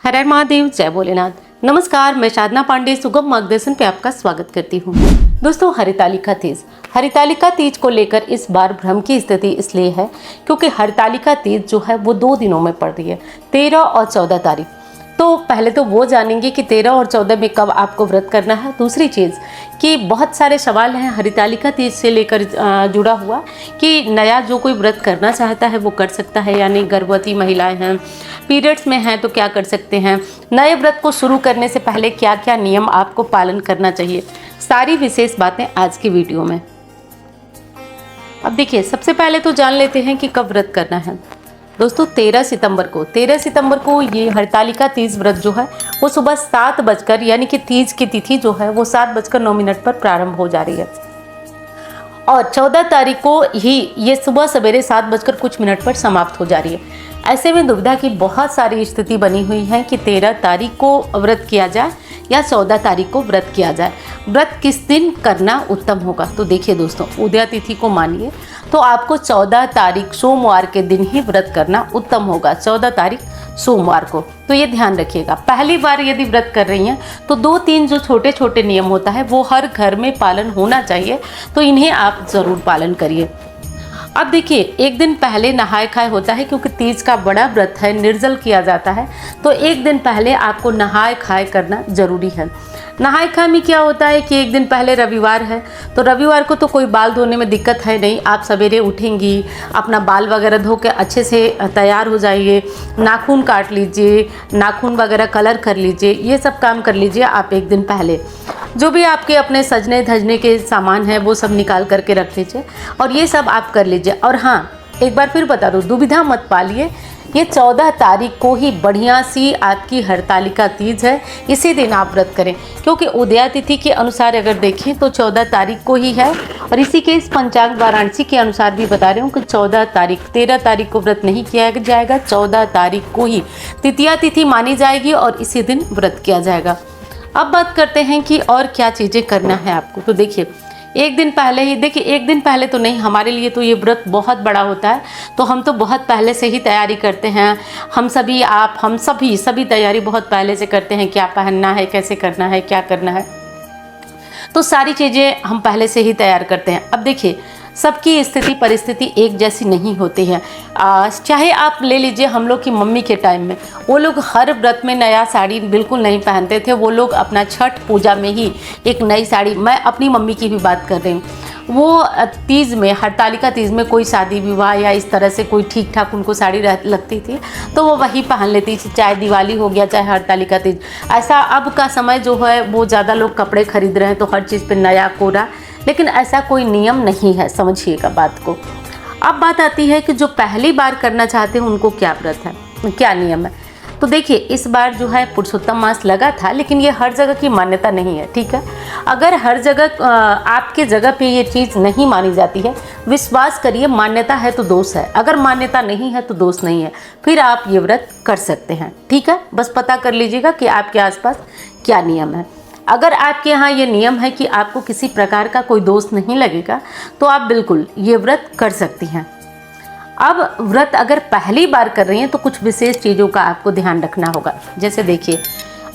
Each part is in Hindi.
हर हर महादेव, जय भोलेनाथ। नमस्कार, मैं साधना पांडे सुगम मार्गदर्शन पे आपका स्वागत करती हूँ। दोस्तों, हरितालिका तीज को लेकर इस बार भ्रम की स्थिति इसलिए है क्योंकि हरितालिका तीज जो है वो 2 दिनों में पड़ रही है, 13 और 14 तारीख। तो पहले तो वो जानेंगे कि 13 और 14 में कब आपको व्रत करना है। दूसरी चीज़ कि बहुत सारे सवाल हैं हरितालिका तीज से लेकर जुड़ा हुआ कि नया जो कोई व्रत करना चाहता है वो कर सकता है, यानी गर्भवती महिलाएं हैं, पीरियड्स में हैं तो क्या कर सकते हैं, नए व्रत को शुरू करने से पहले क्या क्या नियम आपको पालन करना चाहिए, सारी विशेष बातें आज की वीडियो में। अब देखिए, सबसे पहले तो जान लेते हैं कि कब व्रत करना है। दोस्तों, 13 सितंबर को ये हरितालिका तीज व्रत जो है वो सुबह 7 बजकर, यानी कि तीज की तिथि जो है वो 7:09 पर प्रारंभ हो जा रही है और 14 तारीख को ही ये सुबह सवेरे 7:कुछ पर समाप्त हो जा रही है। ऐसे में दुविधा की बहुत सारी स्थिति बनी हुई है कि 13 तारीख को व्रत किया जाए या 14 तारीख को व्रत किया जाए। व्रत किस दिन करना उत्तम होगा? तो देखिए दोस्तों, उदया तिथि को मानिए तो आपको 14 तारीख सोमवार के दिन ही व्रत करना उत्तम होगा, 14 तारीख सोमवार को। तो ये ध्यान रखिएगा। पहली बार यदि व्रत कर रही हैं तो 2-3 जो छोटे छोटे नियम होता है वो हर घर में पालन होना चाहिए, तो इन्हें आप ज़रूर पालन करिए। अब देखिए, एक दिन पहले नहाय खाए होता है क्योंकि तीज का बड़ा व्रत है, निर्जल किया जाता है, तो एक दिन पहले आपको नहाय खाए करना जरूरी है। नहाय खाए में क्या होता है कि एक दिन पहले रविवार है, तो रविवार को तो कोई बाल धोने में दिक्कत है नहीं। आप सवेरे उठेंगी, अपना बाल वगैरह धो के अच्छे से तैयार हो जाइए, नाखून काट लीजिए, नाखून वगैरह कलर कर लीजिए, ये सब काम कर लीजिए आप एक दिन पहले। जो भी आपके अपने सजने धजने के सामान हैं वो सब निकाल करके रख लीजिए और ये सब आप कर लीजिए। और हाँ, एक बार फिर बता दूँ, दुविधा मत पालिए, ये 14 तारीख को ही बढ़िया सी आपकी हरितालिका तीज है, इसी दिन आप व्रत करें क्योंकि उदया तिथि के अनुसार अगर देखें तो 14 तारीख को ही है और इसी के इस पंचांग वाराणसी के अनुसार भी बता रही हूँ कि 13 तारीख को व्रत नहीं किया जाएगा, 14 तारीख को ही तृतीया तिथि मानी जाएगी और इसी दिन व्रत किया जाएगा। अब बात करते हैं कि और क्या चीज़ें करना है आपको। तो देखिए, एक दिन पहले तो नहीं, हमारे लिए तो ये व्रत बहुत बड़ा होता है, तो हम तो बहुत पहले से ही तैयारी करते हैं। हम सभी तैयारी बहुत पहले से करते हैं, क्या पहनना है, कैसे करना है, क्या करना है, तो सारी चीज़ें हम पहले से ही तैयार करते हैं। अब देखिए, सबकी स्थिति परिस्थिति एक जैसी नहीं होती है। चाहे आप ले लीजिए हम लोग की मम्मी के टाइम में, वो लोग हर व्रत में नया साड़ी बिल्कुल नहीं पहनते थे। वो लोग अपना छठ पूजा में ही एक नई साड़ी, मैं अपनी मम्मी की भी बात कर रही हूँ, वो तीज में, हरितालिका तीज में कोई शादी विवाह या इस तरह से कोई ठीक ठाक उनको साड़ी लगती थी तो वो वही पहन लेती थी, चाहे दिवाली हो गया चाहे हरितालिका तीज। ऐसा अब का समय जो है वो ज़्यादा लोग कपड़े खरीद रहे हैं तो हर चीज़ पे नया कोरा, लेकिन ऐसा कोई नियम नहीं है, समझिएगा बात को। अब बात आती है कि जो पहली बार करना चाहते हैं उनको क्या व्रत है, क्या नियम है। तो देखिए, इस बार जो है पुरुषोत्तम मास लगा था, लेकिन ये हर जगह की मान्यता नहीं है, ठीक है। अगर हर जगह आपके जगह पे ये चीज़ नहीं मानी जाती है, विश्वास करिए, मान्यता है तो दोष है, अगर मान्यता नहीं है तो दोष नहीं है, फिर आप ये व्रत कर सकते हैं, ठीक है। बस पता कर लीजिएगा कि आपके आसपास क्या नियम है। अगर आपके यहाँ ये नियम है कि आपको किसी प्रकार का कोई दोष नहीं लगेगा तो आप बिल्कुल ये व्रत कर सकती हैं। अब व्रत अगर पहली बार कर रही हैं तो कुछ विशेष चीज़ों का आपको ध्यान रखना होगा। जैसे देखिए,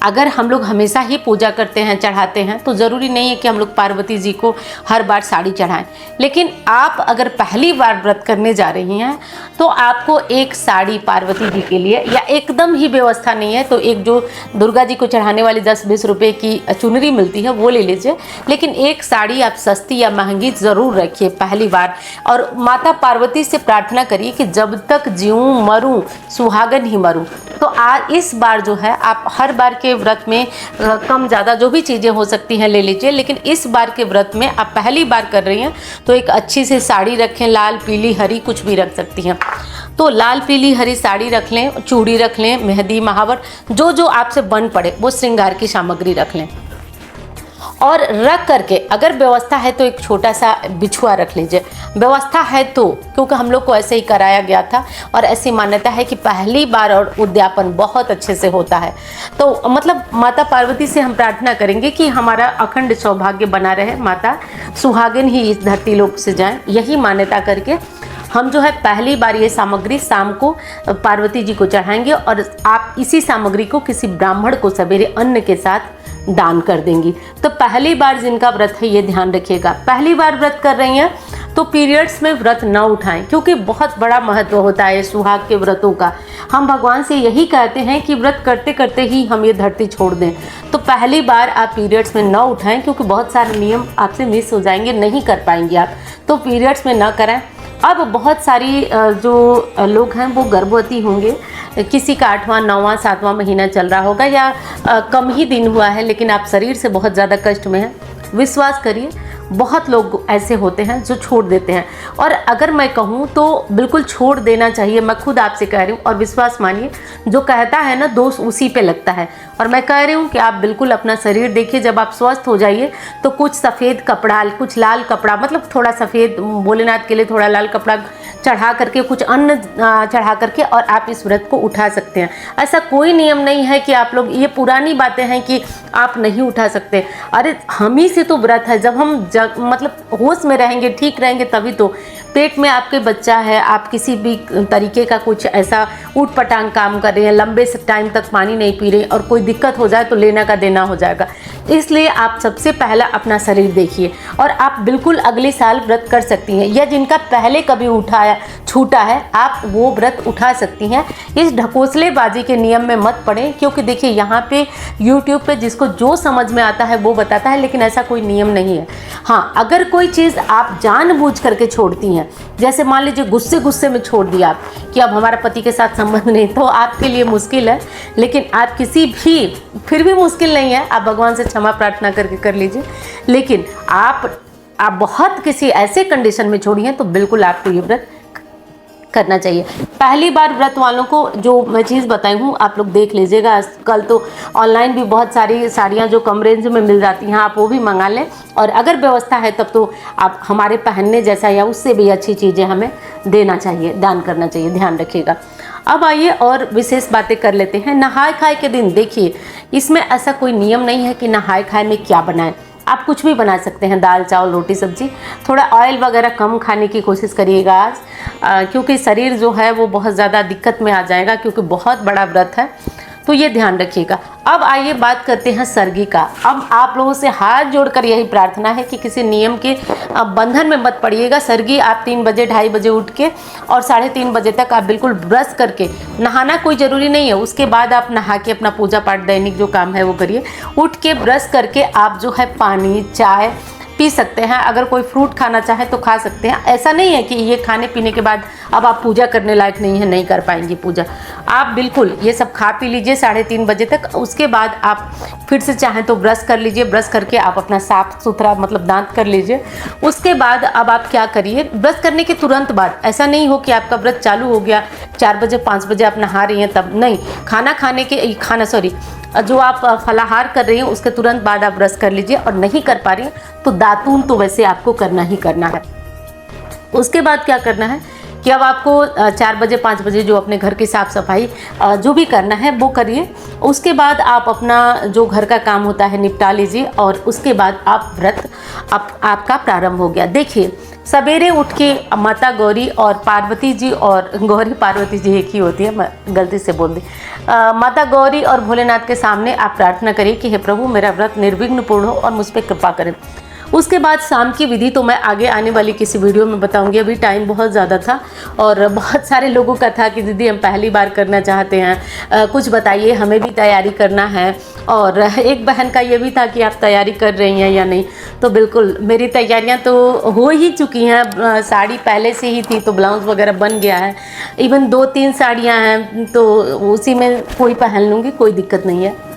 अगर हम लोग हमेशा ही पूजा करते हैं, चढ़ाते हैं, तो ज़रूरी नहीं है कि हम लोग पार्वती जी को हर बार साड़ी चढ़ाएं। लेकिन आप अगर पहली बार व्रत करने जा रही हैं तो आपको एक साड़ी पार्वती जी के लिए, या एकदम ही व्यवस्था नहीं है तो एक जो दुर्गा जी को चढ़ाने वाली 10-20 रुपये की चुनरी मिलती है वो ले लीजिए, लेकिन एक साड़ी आप सस्ती या महंगी ज़रूर रखिए पहली बार। और माता पार्वती से प्रार्थना करिए कि जब तक जीऊँ मरूँ सुहागन ही मरूँ। तो इस बार जो है आप हर बार के व्रत में कम ज़्यादा जो भी चीज़ें हो सकती हैं ले लीजिए, लेकिन इस बार के व्रत में आप पहली बार कर रही हैं तो एक अच्छी सी साड़ी रखें, लाल पीली हरी कुछ भी रख सकती हैं। तो लाल पीली हरी साड़ी रख लें, चूड़ी रख लें, मेहंदी महावर जो आपसे बन पड़े वो श्रृंगार की सामग्री रख लें। और रख करके अगर व्यवस्था है तो एक छोटा सा बिछुआ रख लीजिए, व्यवस्था है तो, क्योंकि हम लोग को ऐसे ही कराया गया था और ऐसी मान्यता है कि पहली बार और उद्यापन बहुत अच्छे से होता है। तो मतलब माता पार्वती से हम प्रार्थना करेंगे कि हमारा अखंड सौभाग्य बना रहे, माता सुहागिन ही इस धरती लोक से जाएं, यही मान्यता करके हम जो है पहली बार ये सामग्री शाम को पार्वती जी को चढ़ाएंगे और आप इसी सामग्री को किसी ब्राह्मण को सवेरे अन्न के साथ दान कर देंगी। तो पहली बार जिनका व्रत है ये ध्यान रखिएगा, पहली बार व्रत कर रही हैं तो पीरियड्स में व्रत ना उठाएं, क्योंकि बहुत बड़ा महत्व होता है सुहाग के व्रतों का। हम भगवान से यही कहते हैं कि व्रत करते करते ही हम ये धरती छोड़ दें। तो पहली बार आप पीरियड्स में ना उठाएं, क्योंकि बहुत सारे नियम आपसे मिस हो जाएंगे, नहीं कर पाएंगे आप। तो पीरियड्स में ना करें। अब बहुत सारी जो लोग हैं वो गर्भवती होंगे, किसी का 8वां 9वां 7वां महीना चल रहा होगा या कम ही दिन हुआ है, लेकिन आप शरीर से बहुत ज़्यादा कष्ट में हैं। विश्वास करिए बहुत लोग ऐसे होते हैं जो छोड़ देते हैं, और अगर मैं कहूँ तो बिल्कुल छोड़ देना चाहिए। मैं खुद आपसे कह रही हूँ, और विश्वास मानिए जो कहता है ना दोष उसी पे लगता है। और मैं कह रही हूँ कि आप बिल्कुल अपना शरीर देखिए, जब आप स्वस्थ हो जाइए तो कुछ सफ़ेद कपड़ा, कुछ लाल कपड़ा, मतलब थोड़ा सफ़ेद, भोलेनाथ के लिए थोड़ा लाल कपड़ा चढ़ा करके, कुछ अन्न चढ़ा करके और आप इस व्रत को उठा सकते हैं। ऐसा कोई नियम नहीं है कि आप लोग, ये पुरानी बातें हैं कि आप नहीं उठा सकते। अरे हम ही से तो व्रत है, जब हम मतलब होश में रहेंगे, ठीक रहेंगे, तभी तो। पेट में आपके बच्चा है, आप किसी भी तरीके का कुछ ऐसा ऊट पटांग काम कर रहे हैं, लंबे से टाइम तक पानी नहीं पी रहे और कोई दिक्कत हो जाए तो लेना का देना हो जाएगा। इसलिए आप सबसे पहला अपना शरीर देखिए, और आप बिल्कुल अगले साल व्रत कर सकती हैं, या जिनका पहले कभी उठाया छूटा है आप वो व्रत उठा सकती हैं। इस ढकोसलेबाजी के नियम में मत पड़ें, क्योंकि देखिए यहाँ पे YouTube पे जिसको जो समझ में आता है वो बताता है, लेकिन ऐसा कोई नियम नहीं है। हाँ, अगर कोई चीज़ आप जानबूझ करके छोड़ती हैं, जैसे मान लीजिए गुस्से में छोड़ दिया आप कि अब हमारा पति के साथ संबंध नहीं, तो आपके लिए मुश्किल है। लेकिन आप किसी भी, फिर भी मुश्किल नहीं है, आप भगवान से क्षमा प्रार्थना करके कर लीजिए। लेकिन आप बहुत किसी ऐसे कंडीशन में छोड़ी हैं तो बिल्कुल आपको ये व्रत करना चाहिए। पहली बार व्रत वालों को जो मैं चीज़ बताई हूँ आप लोग देख लीजिएगा। कल तो ऑनलाइन भी बहुत सारी साड़ियाँ जो कम रेंज में मिल जाती हैं, आप वो भी मंगा लें, और अगर व्यवस्था है तब तो आप हमारे पहनने जैसा या उससे भी अच्छी चीज़ें हमें देना चाहिए, दान करना चाहिए, ध्यान रखिएगा। अब आइए और विशेष बातें कर लेते हैं। नहाय खाए के दिन देखिए, इसमें ऐसा कोई नियम नहीं है कि नहाय खाए में क्या बनाएं, आप कुछ भी बना सकते हैं, दाल चावल रोटी सब्जी। थोड़ा ऑयल वगैरह कम खाने की कोशिश करिएगा आज, क्योंकि शरीर जो है वो बहुत ज़्यादा दिक्कत में आ जाएगा, क्योंकि बहुत बड़ा व्रत है, तो ये ध्यान रखिएगा। अब आइए बात करते हैं सरगी का। अब आप लोगों से हाथ जोड़कर यही प्रार्थना है कि किसी नियम के बंधन में मत पड़िएगा। सरगी आप 3 बजे 2:30 बजे उठ के और 3:30 बजे तक आप बिल्कुल ब्रश करके, नहाना कोई ज़रूरी नहीं है, उसके बाद आप नहा के अपना पूजा पाठ दैनिक जो काम है वो करिए। उठ के ब्रश करके आप जो है पानी चाय पी सकते हैं, अगर कोई फ्रूट खाना चाहे तो खा सकते हैं। ऐसा नहीं है कि ये खाने पीने के बाद अब आप पूजा करने लायक नहीं है, नहीं कर पाएंगी पूजा। आप बिल्कुल ये सब खा पी लीजिए 3:30 बजे तक। उसके बाद आप फिर से चाहें तो ब्रश कर लीजिए, ब्रश करके आप अपना साफ सुथरा मतलब दांत कर लीजिए। उसके बाद अब आप क्या करिए, ब्रश करने के तुरंत बाद, ऐसा नहीं हो कि आपका व्रत चालू हो गया 4 बजे 5 बजे आप नहा रही हैं तब नहीं, जो आप फलाहार कर रही हैं उसके तुरंत बाद आप ब्रश कर लीजिए। और नहीं कर पा रही हैं तो दातून तो वैसे आपको करना ही करना है। उसके बाद क्या करना है कि अब आपको 4 बजे 5 बजे जो अपने घर की साफ़ सफाई जो भी करना है वो करिए। उसके बाद आप अपना जो घर का काम होता है निपटा लीजिए, और उसके बाद आप व्रत आपका प्रारंभ हो गया। देखिए सवेरे उठ के माता गौरी और पार्वती जी, और गौरी पार्वती जी एक ही होती है, मैं गलती से बोल दी, माता गौरी और भोलेनाथ के सामने आप प्रार्थना करिए कि हे प्रभु मेरा व्रत निर्विघ्न पूर्ण हो और मुझ पर कृपा करें। उसके बाद शाम की विधि तो मैं आगे आने वाली किसी वीडियो में बताऊंगी, अभी टाइम बहुत ज़्यादा था और बहुत सारे लोगों का था कि दीदी हम पहली बार करना चाहते हैं, कुछ बताइए, हमें भी तैयारी करना है। और एक बहन का ये भी था कि आप तैयारी कर रही हैं या नहीं, तो बिल्कुल मेरी तैयारियां तो हो ही चुकी हैं। साड़ी पहले से ही थी तो ब्लाउज़ वगैरह बन गया है, इवन 2-3 साड़ियाँ हैं तो उसी में कोई पहन लूँगी, कोई दिक्कत नहीं है।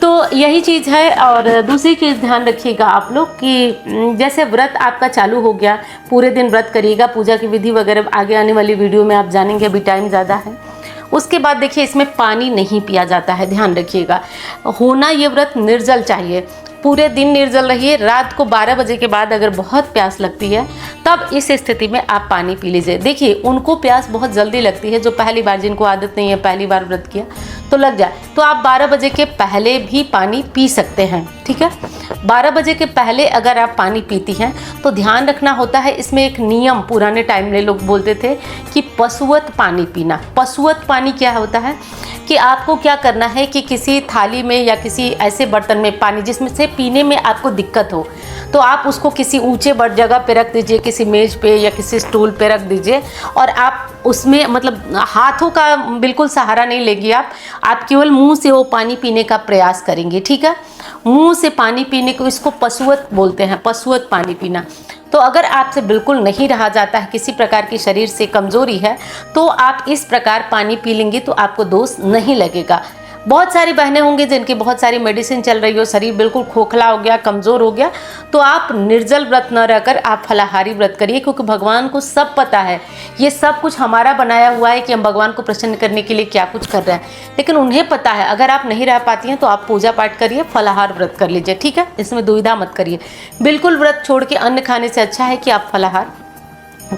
तो यही चीज़ है। और दूसरी चीज़ ध्यान रखिएगा आप लोग कि जैसे व्रत आपका चालू हो गया, पूरे दिन व्रत करिएगा, पूजा की विधि वगैरह आगे आने वाली वीडियो में आप जानेंगे, अभी टाइम ज़्यादा है। उसके बाद देखिए इसमें पानी नहीं पिया जाता है, ध्यान रखिएगा। होना ये व्रत निर्जल चाहिए, पूरे दिन निर्जल रहिए। रात को 12 बजे के बाद अगर बहुत प्यास लगती है तब इस स्थिति में आप पानी पी लीजिए। देखिए उनको प्यास बहुत जल्दी लगती है, जो पहली बार, जिनको आदत नहीं है, पहली बार व्रत किया तो लग जाए, तो आप 12 बजे के पहले भी पानी पी सकते हैं। ठीक है, 12 बजे के पहले अगर आप पानी पीती हैं तो ध्यान रखना होता है, इसमें एक नियम पुराने टाइम में लोग बोलते थे कि पशुवत पानी पीना। पशुवत पानी क्या होता है कि आपको क्या करना है कि किसी थाली में या किसी ऐसे बर्तन में पानी जिसमें से पीने में आपको दिक्कत हो, तो आप उसको किसी ऊंचे जगह पे रख दीजिए, किसी मेज पे या किसी स्टूल पे रख दीजिए, और आप उसमें मतलब हाथों का बिल्कुल सहारा नहीं लेंगी आप केवल मुंह से वो पानी पीने का प्रयास करेंगे। ठीक है, मुंह से पानी पीने को, इसको पशुवत बोलते हैं, पशुवत पानी पीना। तो अगर आपसे बिल्कुल नहीं रहा जाता है, किसी प्रकार की शरीर से कमजोरी है, तो आप इस प्रकार पानी पी लेंगे तो आपको दोष नहीं लगेगा। बहुत सारी बहनें होंगी जिनकी बहुत सारी मेडिसिन चल रही हो, शरीर बिल्कुल खोखला हो गया, कमज़ोर हो गया, तो आप निर्जल व्रत न रहकर आप फलाहारी व्रत करिए, क्योंकि भगवान को सब पता है, ये सब कुछ हमारा बनाया हुआ है कि हम भगवान को प्रसन्न करने के लिए क्या कुछ कर रहे हैं, लेकिन उन्हें पता है। अगर आप नहीं रह पाती हैं तो आप पूजा पाठ करिए, फलाहार व्रत कर लीजिए। ठीक है, इसमें दुविधा मत करिए। बिल्कुल व्रत छोड़ के अन्न खाने से अच्छा है कि आप फलाहार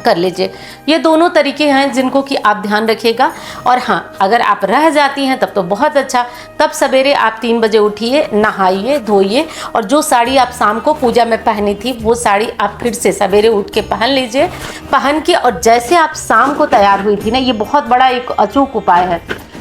कर लीजिए। ये दोनों तरीके हैं जिनको कि आप ध्यान रखिएगा। और हाँ, अगर आप रह जाती हैं तब तो बहुत अच्छा, तब सवेरे आप 3 बजे उठिए, नहाइए, धोइए, और जो साड़ी आप शाम को पूजा में पहनी थी वो साड़ी आप फिर से सवेरे उठ के पहन लीजिए। पहन के और जैसे आप शाम को तैयार हुई थी ना, ये बहुत बड़ा एक अचूक उपाय है,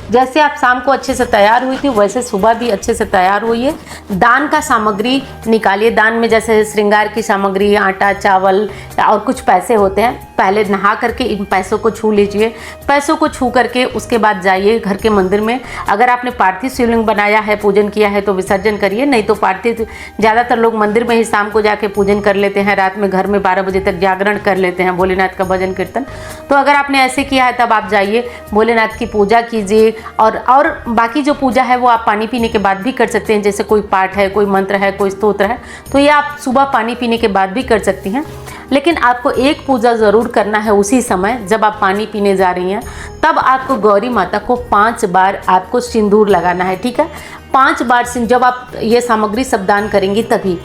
जैसे आप शाम को अच्छे से तैयार हुई थी वैसे सुबह भी अच्छे से तैयार हुई। दान का सामग्री निकालिए। दान में जैसे श्रृंगार की सामग्री, आटा, चावल और कुछ पैसे होते हैं। पहले नहा करके इन पैसों को छू लीजिए। पैसों को छू करके उसके बाद जाइए घर के मंदिर में। अगर आपने पार्थिव शिवलिंग बनाया है, पूजन किया है तो विसर्जन करिए, नहीं तो पार्थिव, ज़्यादातर लोग मंदिर में ही शाम को जाके पूजन कर लेते हैं, रात में घर में 12 बजे तक जागरण कर लेते हैं, भोलेनाथ का भजन कीर्तन। तो अगर आपने ऐसे किया है तब आप जाइए, भोलेनाथ की पूजा कीजिए। और बाकी जो पूजा है वो आप पानी पीने के बाद भी कर सकते हैं, जैसे कोई पाठ है, कोई मंत्र है, कोई स्तोत्र है, तो ये आप सुबह पानी पीने के बाद भी कर सकती हैं। लेकिन आपको एक पूजा ज़रूर करना है उसी समय जब आप पानी पीने जा रही हैं, तब आपको गौरी माता को 5 बार आपको सिंदूर लगाना है। ठीक है, 5 बार जब आप ये सामग्री सब दान करेंगी तभी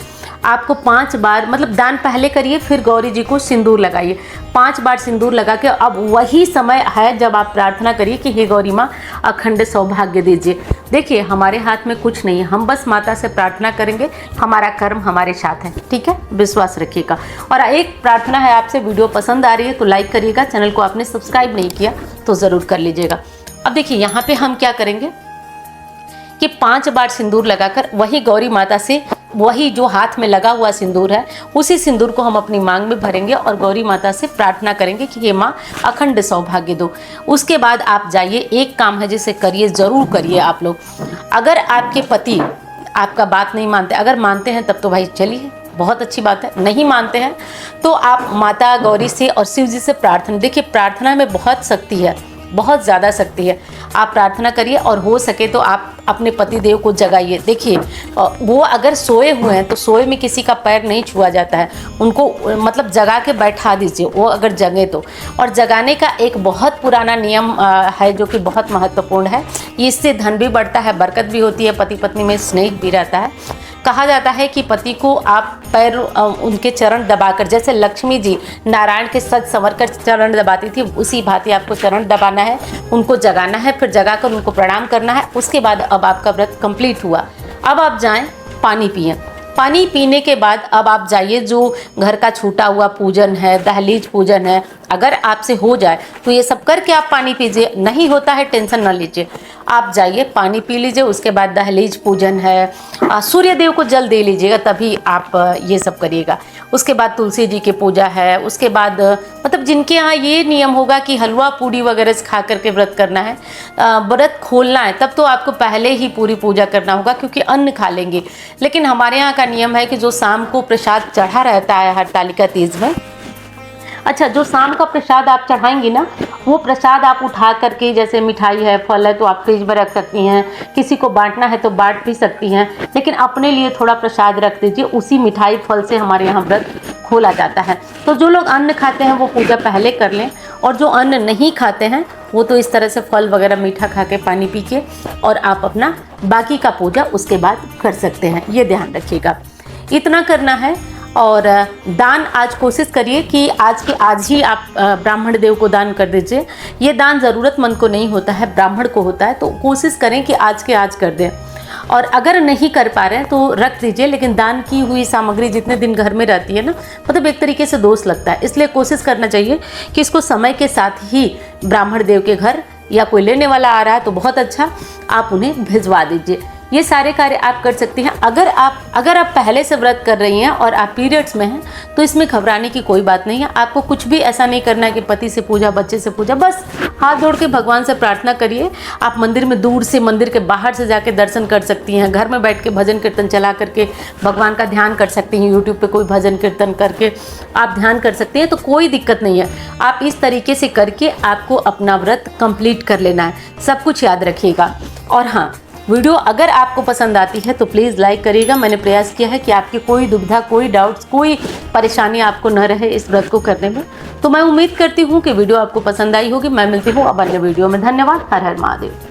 आपको 5 बार, मतलब दान पहले करिए फिर गौरी जी को सिंदूर लगाइए। 5 बार सिंदूर लगा के अब वही समय है जब आप प्रार्थना करिए कि हे गौरी माँ अखंड सौभाग्य दीजिए। देखिए हमारे हाथ में कुछ नहीं है, हम बस माता से प्रार्थना करेंगे, हमारा कर्म हमारे साथ है। ठीक है, विश्वास रखिएगा। और एक प्रार्थना है आपसे, वीडियो पसंद आ रही है तो लाइक करिएगा, चैनल को आपने सब्सक्राइब नहीं किया तो ज़रूर कर लीजिएगा। अब देखिए यहाँ पे हम क्या करेंगे कि 5 बार सिंदूर लगाकर वही गौरी माता से, वही जो हाथ में लगा हुआ सिंदूर है उसी सिंदूर को हम अपनी मांग में भरेंगे और गौरी माता से प्रार्थना करेंगे कि हे माँ अखंड सौभाग्य दो। उसके बाद आप जाइए, एक काम है जिसे करिए, ज़रूर करिए आप लोग। अगर आपके पति आपका बात नहीं मानते, अगर मानते हैं तब तो भाई चलिए बहुत अच्छी बात है, नहीं मानते हैं तो आप माता गौरी से और शिव जी से प्रार्थना, देखिए प्रार्थना में बहुत शक्ति है, बहुत ज़्यादा शक्ति है। आप प्रार्थना करिए और हो सके तो आप अपने पति देव को जगाइए। देखिए वो अगर सोए हुए हैं तो सोए में किसी का पैर नहीं छुआ जाता है, उनको मतलब जगा के बैठा दीजिए वो अगर जगे तो। और जगाने का एक बहुत पुराना नियम है जो कि बहुत महत्वपूर्ण है, इससे धन भी बढ़ता है, बरकत भी होती है, पति पत्नी में स्नेह भी रहता है। कहा जाता है कि पति को आप पैर उनके चरण दबाकर, जैसे लक्ष्मी जी नारायण के सज संवर कर चरण दबाती थी, उसी भांति आपको चरण दबाना है, उनको जगाना है, फिर जगाकर उनको प्रणाम करना है। उसके बाद अब आपका व्रत कंप्लीट हुआ। अब आप जाएं पानी पिएं। पानी पीने के बाद अब आप जाइए, जो घर का छूटा हुआ पूजन है, दहलीज पूजन है, अगर आपसे हो जाए तो ये सब करके आप पानी पीजिए, नहीं होता है टेंशन ना लीजिए, आप जाइए पानी पी लीजिए। उसके बाद दहलीज पूजन है, सूर्य देव को जल दे लीजिएगा, तभी आप ये सब करिएगा। उसके बाद तुलसी जी की पूजा है। उसके बाद मतलब जिनके यहाँ ये नियम होगा कि हलवा पूड़ी वगैरह खा करके व्रत करना है, व्रत खोलना है, तब तो आपको पहले ही पूरी पूजा करना होगा क्योंकि अन्न खा लेंगे। लेकिन हमारे यहाँ का नियम है कि जो शाम को प्रसाद चढ़ा रहता है हरतालिका तीज में, अच्छा जो शाम का प्रसाद आप चढ़ाएंगी ना, वो प्रसाद आप उठा करके, जैसे मिठाई है, फल है, तो आप फ्रिज में रख सकती हैं, किसी को बांटना है तो बांट भी सकती हैं, लेकिन अपने लिए थोड़ा प्रसाद रख दीजिए। उसी मिठाई फल से हमारे यहाँ व्रत खोला जाता है। तो जो लोग अन्न खाते हैं वो पूजा पहले कर लें, और जो अन्न नहीं खाते हैं वो तो इस तरह से फल वगैरह मीठा खा के, पानी पी के, और आप अपना बाकी का पूजा उसके बाद कर सकते हैं, ये ध्यान रखिएगा। इतना करना है। और दान आज कोशिश करिए कि आज के आज ही आप ब्राह्मण देव को दान कर दीजिए। ये दान ज़रूरतमंद को नहीं होता है, ब्राह्मण को होता है, तो कोशिश करें कि आज के आज कर दें। और अगर नहीं कर पा रहे हैं तो रख दीजिए, लेकिन दान की हुई सामग्री जितने दिन घर में रहती है ना, मतलब एक तरीके से दोष लगता है, इसलिए कोशिश करना चाहिए कि इसको समय के साथ ही ब्राह्मण देव के घर, या कोई लेने वाला आ रहा है तो बहुत अच्छा, आप उन्हें भिजवा दीजिए। ये सारे कार्य आप कर सकती हैं। अगर आप पहले से व्रत कर रही हैं और आप पीरियड्स में हैं तो इसमें घबराने की कोई बात नहीं है। आपको कुछ भी ऐसा नहीं करना है कि पति से पूजा, बच्चे से पूजा, बस हाथ जोड़ के भगवान से प्रार्थना करिए। आप मंदिर में दूर से, मंदिर के बाहर से जाके दर्शन कर सकती हैं, घर में बैठ के भजन कीर्तन चला करके भगवान का ध्यान कर सकती हैं, यूट्यूब पे कोई भजन कीर्तन करके आप ध्यान कर सकती हैं, तो कोई दिक्कत नहीं है। आप इस तरीके से करके आपको अपना व्रत कंप्लीट कर लेना है, सब कुछ याद रखिएगा। और हाँ, वीडियो अगर आपको पसंद आती है तो प्लीज़ लाइक करिएगा। मैंने प्रयास किया है कि आपकी कोई दुविधा, कोई डाउट्स, कोई परेशानी आपको न रहे इस व्रत को करने में। तो मैं उम्मीद करती हूँ कि वीडियो आपको पसंद आई होगी। मैं मिलती हूँ अब अन्य वीडियो में। धन्यवाद। हर हर महादेव।